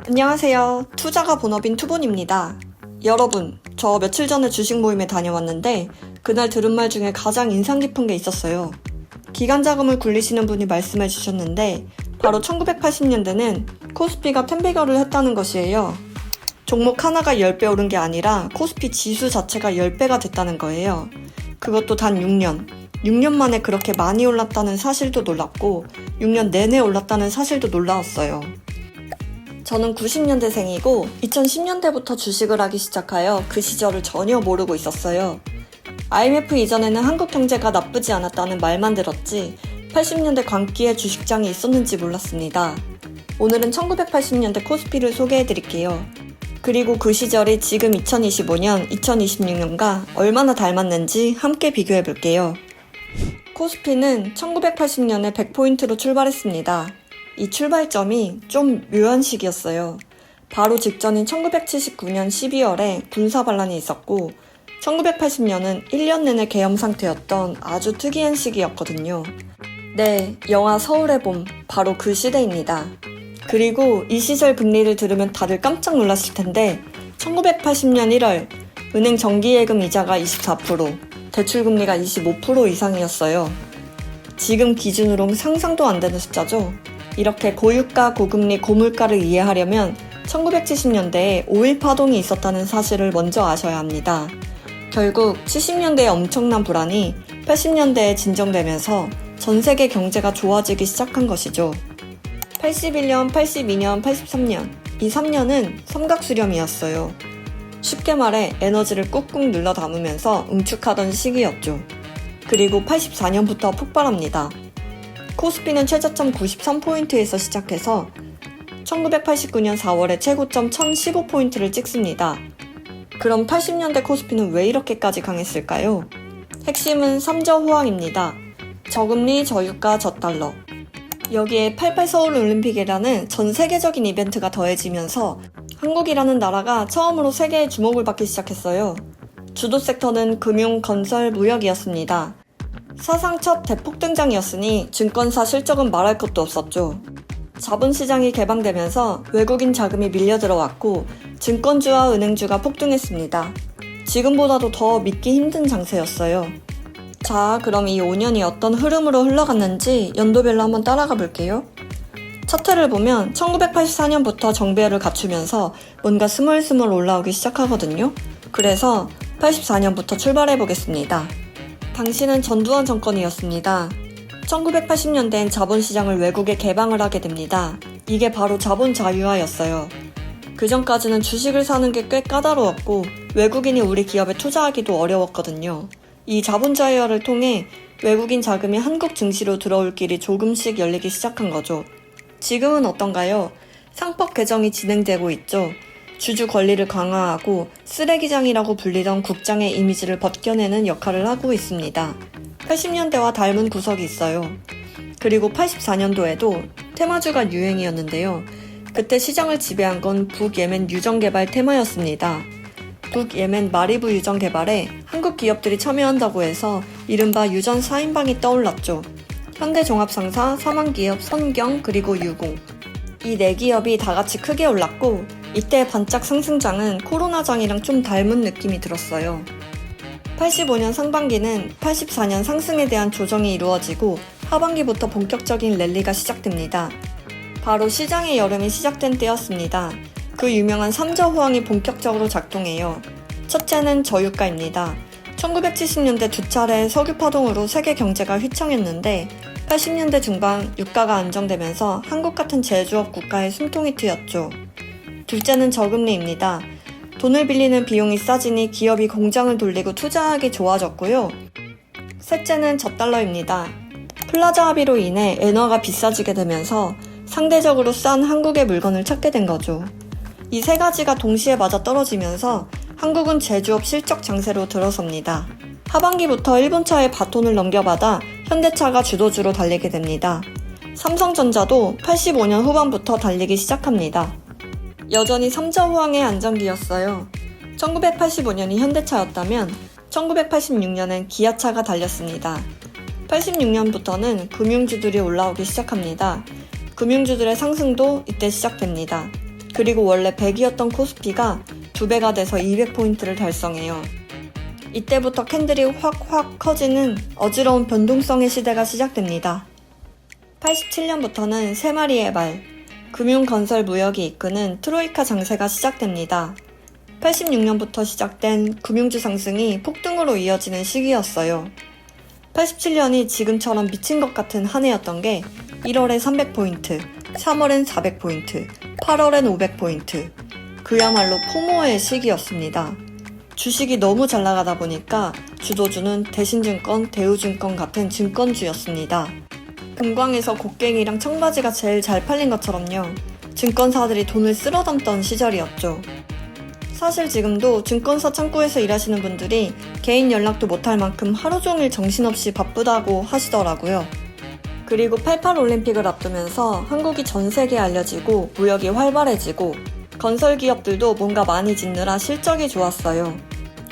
안녕하세요. 투자가 본업인 투본입니다. 여러분, 저 며칠 전에 주식 모임에 다녀왔는데 그날 들은 말 중에 가장 인상 깊은 게 있었어요. 기간 자금을 굴리시는 분이 말씀해 주셨는데 바로 1980년대는 코스피가 텐베거를 했다는 것이에요. 종목 하나가 10배 오른 게 아니라 코스피 지수 자체가 10배가 됐다는 거예요. 그것도 단 6년. 6년 만에 그렇게 많이 올랐다는 사실도 놀랍고 6년 내내 올랐다는 사실도 놀라웠어요. 저는 90년대생이고 2010년대부터 주식을 하기 시작하여 그 시절을 전혀 모르고 있었어요. IMF 이전에는 한국 경제가 나쁘지 않았다는 말만 들었지 80년대 광기에 주식장이 있었는지 몰랐습니다. 오늘은 1980년대 코스피를 소개해드릴게요. 그리고 그 시절이 지금 2025년, 2026년과 얼마나 닮았는지 함께 비교해볼게요. 코스피는 1980년에 100포인트로 출발했습니다. 이 출발점이 좀 묘한 시기였어요. 바로 직전인 1979년 12월에 군사 반란이 있었고 1980년은 1년 내내 계엄 상태였던 아주 특이한 시기였거든요. 네, 영화 서울의 봄, 바로 그 시대입니다. 그리고 이 시절 금리를 들으면 다들 깜짝 놀랐을 텐데 1980년 1월 은행 정기예금 이자가 24%, 대출금리가 25% 이상이었어요. 지금 기준으로 상상도 안 되는 숫자죠. 이렇게 고유가, 고금리, 고물가를 이해하려면 1970년대에 5.1 파동이 있었다는 사실을 먼저 아셔야 합니다. 결국 70년대의 엄청난 불안이 80년대에 진정되면서 전 세계 경제가 좋아지기 시작한 것이죠. 81년, 82년, 83년 이 3년은 삼각수렴이었어요. 쉽게 말해 에너지를 꾹꾹 눌러 담으면서 응축하던 시기였죠. 그리고 84년부터 폭발합니다. 코스피는 최저점 93포인트에서 시작해서 1989년 4월에 최고점 1015포인트를 찍습니다. 그럼 80년대 코스피는 왜 이렇게까지 강했을까요? 핵심은 3저 호황입니다. 저금리, 저유가, 저달러. 여기에 88 서울올림픽이라는 전 세계적인 이벤트가 더해지면서 한국이라는 나라가 처음으로 세계의 주목을 받기 시작했어요. 주도 섹터는 금융, 건설, 무역이었습니다. 사상 첫 대폭 등장이었으니 증권사 실적은 말할 것도 없었죠. 자본시장이 개방되면서 외국인 자금이 밀려 들어왔고 증권주와 은행주가 폭등했습니다. 지금보다도 더 믿기 힘든 장세였어요. 자, 그럼 이 5년이 어떤 흐름으로 흘러갔는지 연도별로 한번 따라가 볼게요. 차트를 보면 1984년부터 정배열을 갖추면서 뭔가 스물스물 올라오기 시작하거든요. 그래서 84년부터 출발해 보겠습니다. 당시는 전두환 정권이었습니다. 1980년대엔 자본시장을 외국에 개방을 하게 됩니다. 이게 바로 자본 자유화였어요. 그 전까지는 주식을 사는 게 꽤 까다로웠고 외국인이 우리 기업에 투자하기도 어려웠거든요. 이 자본 자유화를 통해 외국인 자금이 한국 증시로 들어올 길이 조금씩 열리기 시작한 거죠. 지금은 어떤가요? 상법 개정이 진행되고 있죠. 주주 권리를 강화하고 쓰레기장이라고 불리던 국장의 이미지를 벗겨내는 역할을 하고 있습니다. 80년대와 닮은 구석이 있어요. 그리고 84년도에도 테마주가 유행이었는데요. 그때 시장을 지배한 건 북예멘 유전개발 테마였습니다. 북예멘 마리부 유전 개발에 한국 기업들이 참여한다고 해서 이른바 유전 4인방이 떠올랐죠. 현대종합상사, 사망기업, 선경, 그리고 유공. 이 4기업이 다 같이 크게 올랐고 이때 반짝 상승장은 코로나장이랑 좀 닮은 느낌이 들었어요. 85년 상반기는 84년 상승에 대한 조정이 이루어지고 하반기부터 본격적인 랠리가 시작됩니다. 바로 시장의 여름이 시작된 때였습니다. 그 유명한 3저 호황이 본격적으로 작동해요. 첫째는 저유가입니다. 1970년대 2차례 석유 파동으로 세계 경제가 휘청였는데 80년대 중반 유가가 안정되면서 한국 같은 제조업 국가의 숨통이 트였죠. 둘째는 저금리입니다. 돈을 빌리는 비용이 싸지니 기업이 공장을 돌리고 투자하기 좋아졌고요. 셋째는 저달러입니다. 플라자 합의로 인해 엔화가 비싸지게 되면서 상대적으로 싼 한국의 물건을 찾게 된 거죠. 이 3가지가 동시에 맞아떨어지면서 한국은 제조업 실적 장세로 들어섭니다. 하반기부터 일본차의 바톤을 넘겨받아 현대차가 주도주로 달리게 됩니다. 삼성전자도 85년 후반부터 달리기 시작합니다. 여전히 3저 호황의 안정기였어요. 1985년이 현대차였다면 1986년엔 기아차가 달렸습니다. 86년부터는 금융주들이 올라오기 시작합니다. 금융주들의 상승도 이때 시작됩니다. 그리고 원래 100이었던 코스피가 2배가 돼서 200포인트를 달성해요. 이때부터 캔들이 확 커지는 어지러운 변동성의 시대가 시작됩니다. 87년부터는 세 마리의 말, 금융, 건설, 무역이 이끄는 트로이카 장세가 시작됩니다. 86년부터 시작된 금융주 상승이 폭등으로 이어지는 시기였어요. 87년이 지금처럼 미친 것 같은 한 해였던 게 1월에 300포인트, 3월엔 400포인트, 8월엔 500포인트. 그야말로 포모의 시기였습니다. 주식이 너무 잘 나가다 보니까 주도주는 대신증권, 대우증권 같은 증권주였습니다. 금광에서 곡괭이랑 청바지가 제일 잘 팔린 것처럼요. 증권사들이 돈을 쓸어 담던 시절이었죠. 사실 지금도 증권사 창구에서 일하시는 분들이 개인 연락도 못할 만큼 하루 종일 정신없이 바쁘다고 하시더라고요. 그리고 88 올림픽을 앞두면서 한국이 전 세계에 알려지고 무역이 활발해지고 건설 기업들도 뭔가 많이 짓느라 실적이 좋았어요.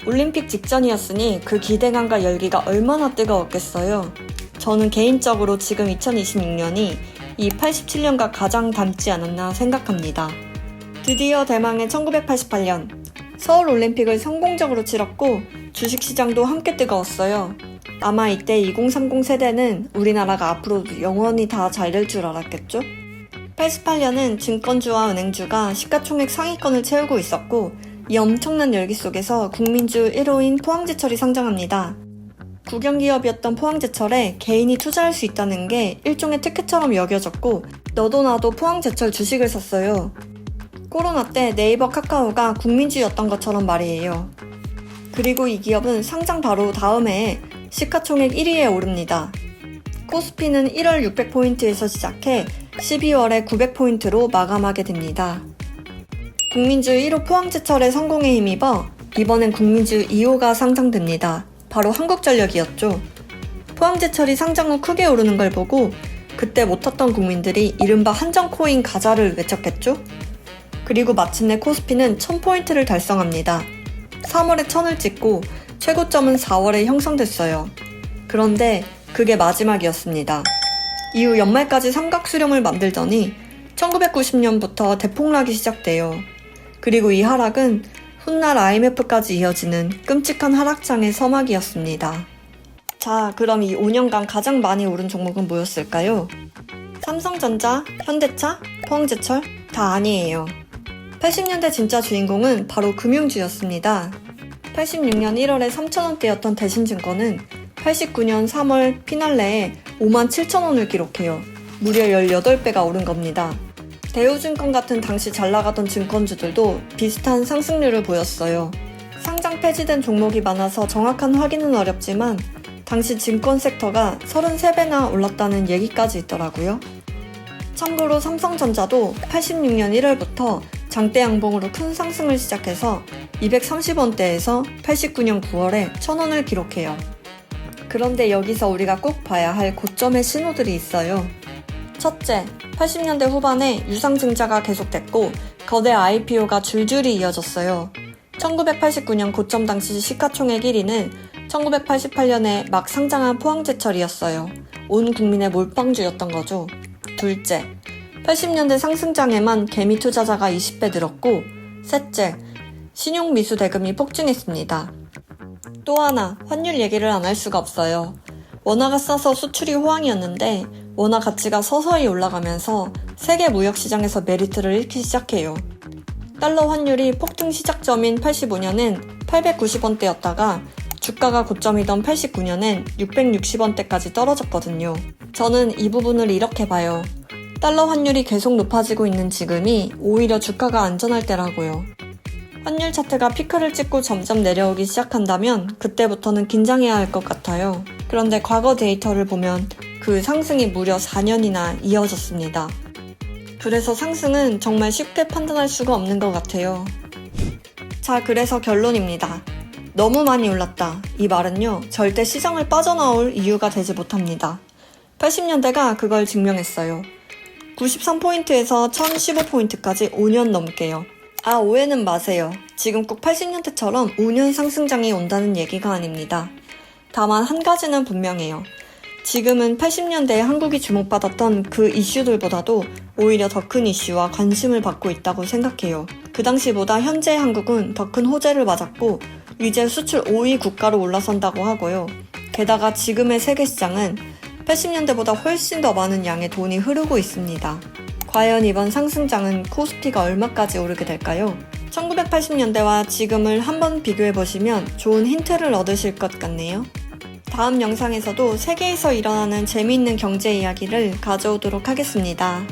올림픽 직전이었으니 그 기대감과 열기가 얼마나 뜨거웠겠어요. 저는 개인적으로 지금 2026년이 이 87년과 가장 닮지 않았나 생각합니다. 드디어 대망의 1988년 서울 올림픽을 성공적으로 치렀고 주식시장도 함께 뜨거웠어요. 아마 이때 2030 세대는 우리나라가 앞으로도 영원히 다 잘 될 줄 알았겠죠? 88년은 증권주와 은행주가 시가총액 상위권을 채우고 있었고 이 엄청난 열기 속에서 국민주 1호인 포항제철이 상장합니다. 국영기업이었던 포항제철에 개인이 투자할 수 있다는 게 일종의 특혜처럼 여겨졌고 너도 나도 포항제철 주식을 샀어요. 코로나 때 네이버, 카카오가 국민주였던 것처럼 말이에요. 그리고 이 기업은 상장 바로 다음 해에 시가총액 1위에 오릅니다. 코스피는 1월 600포인트에서 시작해 12월에 900포인트로 마감하게 됩니다. 국민주 1호 포항제철의 성공에 힘입어 이번엔 국민주 2호가 상장됩니다. 바로 한국전력이었죠. 포항제철이 상장 후 크게 오르는 걸 보고 그때 못 탔던 국민들이 이른바 한정코인 가자를 외쳤겠죠? 그리고 마침내 코스피는 1000포인트를 달성합니다. 3월에 1000을 찍고 최고점은 4월에 형성됐어요. 그런데 그게 마지막이었습니다. 이후 연말까지 삼각수렴을 만들더니 1990년부터 대폭락이 시작돼요. 그리고 이 하락은 훗날 IMF까지 이어지는 끔찍한 하락장의 서막이었습니다. 자, 그럼 이 5년간 가장 많이 오른 종목은 뭐였을까요? 삼성전자, 현대차, 포항제철? 다 아니에요. 80년대 진짜 주인공은 바로 금융주였습니다. 86년 1월에 3,000원대였던 대신증권은 89년 3월 피날레에 57,000원을 기록해요. 무려 18배가 오른 겁니다. 대우증권 같은 당시 잘 나가던 증권주들도 비슷한 상승률을 보였어요. 상장 폐지된 종목이 많아서 정확한 확인은 어렵지만 당시 증권 섹터가 33배나 올랐다는 얘기까지 있더라고요. 참고로 삼성전자도 86년 1월부터 장대 양봉으로 큰 상승을 시작해서 230원대에서 89년 9월에 1000원을 기록해요. 그런데 여기서 우리가 꼭 봐야 할 고점의 신호들이 있어요. 첫째, 80년대 후반에 유상증자가 계속됐고 거대 IPO가 줄줄이 이어졌어요. 1989년 고점 당시 시가총액 1위는 1988년에 막 상장한 포항제철이었어요. 온 국민의 몰빵주였던 거죠. 둘째, 80년대 상승장에만 개미 투자자가 20배 늘었고 셋째, 신용미수 대금이 폭증했습니다. 또 하나, 환율 얘기를 안 할 수가 없어요. 원화가 싸서 수출이 호황이었는데 원화 가치가 서서히 올라가면서 세계 무역시장에서 메리트를 잃기 시작해요. 달러 환율이 폭등 시작점인 85년엔 890원대였다가 주가가 고점이던 89년엔 660원대까지 떨어졌거든요. 저는 이 부분을 이렇게 봐요. 달러 환율이 계속 높아지고 있는 지금이 오히려 주가가 안전할 때라고요. 환율 차트가 피크를 찍고 점점 내려오기 시작한다면 그때부터는 긴장해야 할 것 같아요. 그런데 과거 데이터를 보면 그 상승이 무려 4년이나 이어졌습니다. 그래서 상승은 정말 쉽게 판단할 수가 없는 것 같아요. 자, 그래서 결론입니다. 너무 많이 올랐다. 이 말은요, 절대 시장을 빠져나올 이유가 되지 못합니다. 80년대가 그걸 증명했어요. 93포인트에서 1015포인트까지 5년 넘게요. 아, 오해는 마세요. 지금 꼭 80년대처럼 5년 상승장이 온다는 얘기가 아닙니다. 다만 한 가지는 분명해요. 지금은 80년대에 한국이 주목받았던 그 이슈들보다도 오히려 더 큰 이슈와 관심을 받고 있다고 생각해요. 그 당시보다 현재 한국은 더 큰 호재를 맞았고 이제 수출 5위 국가로 올라선다고 하고요. 게다가 지금의 세계 시장은 80년대보다 훨씬 더 많은 양의 돈이 흐르고 있습니다. 과연 이번 상승장은 코스피가 얼마까지 오르게 될까요? 1980년대와 지금을 한번 비교해보시면 좋은 힌트를 얻으실 것 같네요. 다음 영상에서도 세계에서 일어나는 재미있는 경제 이야기를 가져오도록 하겠습니다.